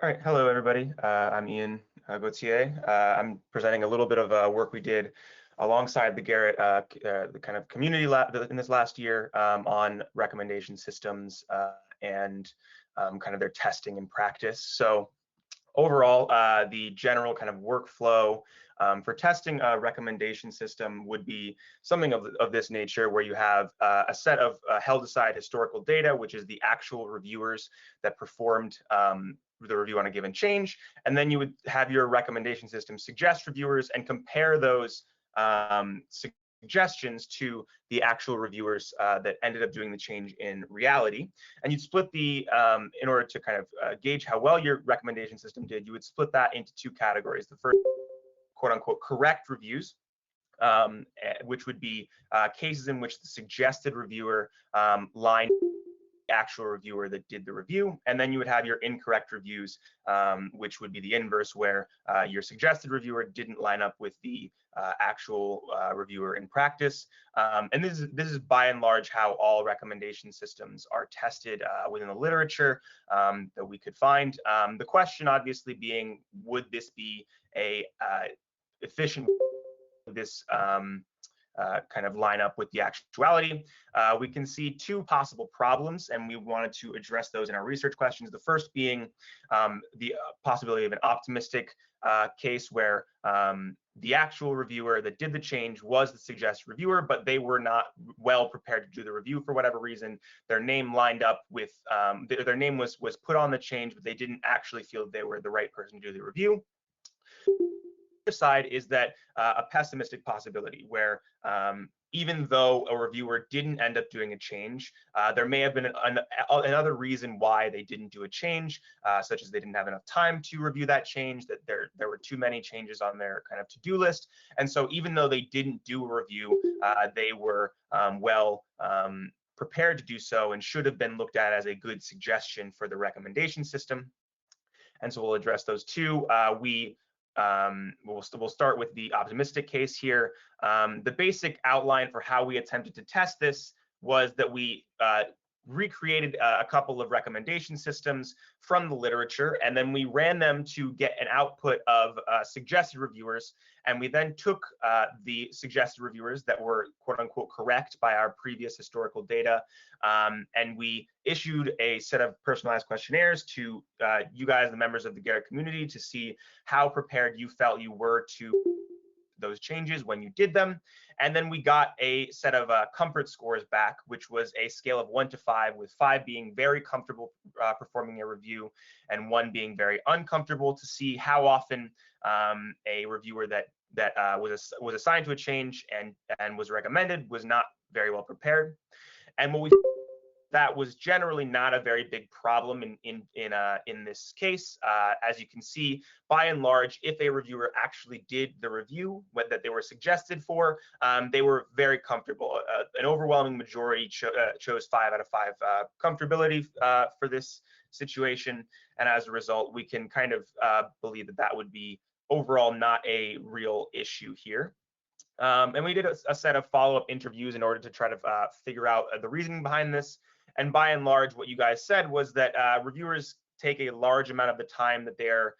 All right, hello everybody. I'm Ian Gauthier. I'm presenting a little bit of work we did alongside the Gerrit, the kind of community lab in this last year on recommendation systems and kind of their testing and practice. So overall, the general kind of workflow for testing a recommendation system would be something of this nature, where you have a set of held aside historical data, which is the actual reviewers that performed the review on a given change, and then you would have your recommendation system suggest reviewers and compare those suggestions to the actual reviewers that ended up doing the change in reality. And you'd split the, in order to kind of gauge how well your recommendation system did, you would split that into two categories. The first, quote unquote, correct reviews, which would be cases in which the suggested reviewer lined actual reviewer that did the review. And then you would have your incorrect reviews, which would be the inverse, where your suggested reviewer didn't line up with the actual reviewer in practice. And this is by and large how all recommendation systems are tested within the literature that we could find. The question obviously being, would this be a efficient this kind of line up with the actuality? We can see two possible problems, and we wanted to address those in our research questions. The first being the possibility of an optimistic case where the actual reviewer that did the change was the suggested reviewer, but they were not well prepared to do the review for whatever reason. Their name lined up with, their name was put on the change, but they didn't actually feel they were the right person to do the review. Side is that a pessimistic possibility where even though a reviewer didn't end up doing a change, there may have been another reason why they didn't do a change, such as they didn't have enough time to review that change, that there were too many changes on their kind of to-do list. And so even though they didn't do a review, they were well prepared to do so and should have been looked at as a good suggestion for the recommendation system. And so we'll address those two. We'll start with the optimistic case here. The basic outline for how we attempted to test this was that we recreated a couple of recommendation systems from the literature, and then we ran them to get an output of suggested reviewers. And we then took the suggested reviewers that were quote unquote correct by our previous historical data, and we issued a set of personalized questionnaires to you guys, the members of the Gerrit community, to see how prepared you felt you were to those changes when you did them. And then we got a set of comfort scores back, which was a scale of 1 to 5, with 5 being very comfortable performing a review and 1 being very uncomfortable, to see how often a reviewer that was assigned to a change and was recommended was not very well prepared. And what we that was generally not a very big problem in this case. As you can see, by and large, if a reviewer actually did the review that they were suggested for, they were very comfortable. An overwhelming majority chose 5 out of 5 comfortability for this situation, and as a result, we can kind of believe that that would be overall not a real issue here. And we did a set of follow-up interviews in order to try to figure out the reasoning behind this. And by and large, what you guys said was that reviewers take a large amount of the time that they're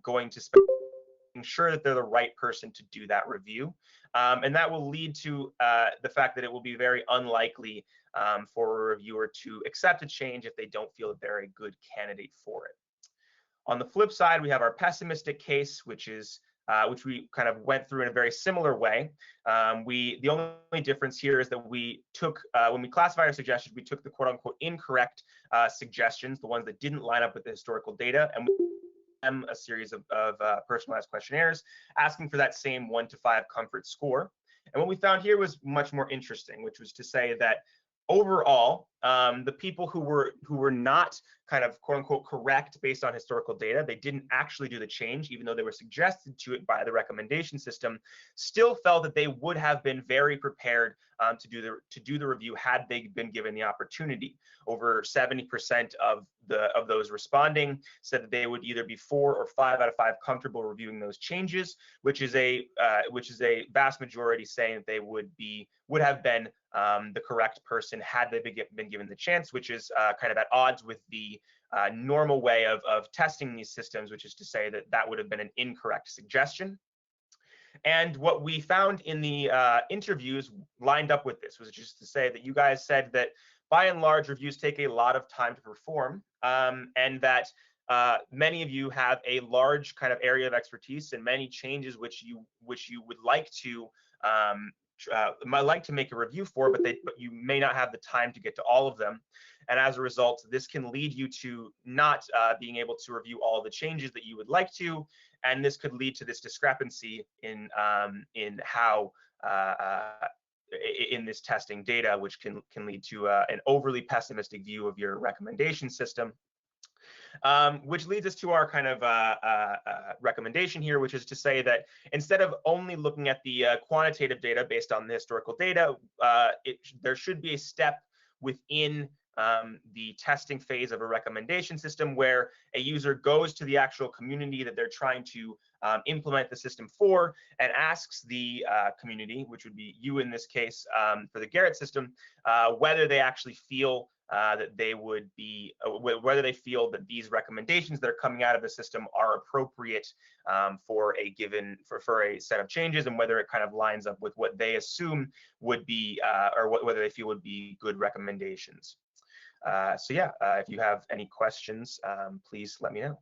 going to spend making sure that they're the right person to do that review. And that will lead to the fact that it will be very unlikely for a reviewer to accept a change if they don't feel that they're a good candidate for it. On the flip side, we have our pessimistic case, which we kind of went through in a very similar way. The only difference here is that we took, when we classified our suggestions, we took the quote unquote incorrect suggestions, the ones that didn't line up with the historical data, and we gave them a series of personalized questionnaires asking for that same 1 to 5 comfort score. And what we found here was much more interesting, which was to say that overall, the people who were not kind of quote unquote correct based on historical data, they didn't actually do the change, even though they were suggested to it by the recommendation system, still felt that they would have been very prepared to do the review had they been given the opportunity. Over 70% of those responding said that they would either be 4 or 5 out of 5 comfortable reviewing those changes, which is a vast majority saying that they would have been the correct person had they been given the chance, which is kind of at odds with the normal way of testing these systems, which is to say that that would have been an incorrect suggestion. And what we found in the interviews lined up with this was just to say that you guys said that by and large reviews take a lot of time to perform, and that many of you have a large kind of area of expertise and many changes which you would like to might like to make a review for, but you may not have the time to get to all of them. And as a result, this can lead you to not being able to review all the changes that you would like to, and this could lead to this discrepancy in how in this testing data, which can lead to an overly pessimistic view of your recommendation system. Which leads us to our kind of recommendation here, which is to say that instead of only looking at the quantitative data based on the historical data, there should be a step within the testing phase of a recommendation system where a user goes to the actual community that they're trying to implement the system for and asks the community, which would be you in this case for the Gerrit system, whether they actually feel that they would be, whether they feel that these recommendations that are coming out of the system are appropriate for a given, for a set of changes, and whether it kind of lines up with what they assume would be, or whether they feel would be good recommendations. So yeah, if you have any questions, please let me know.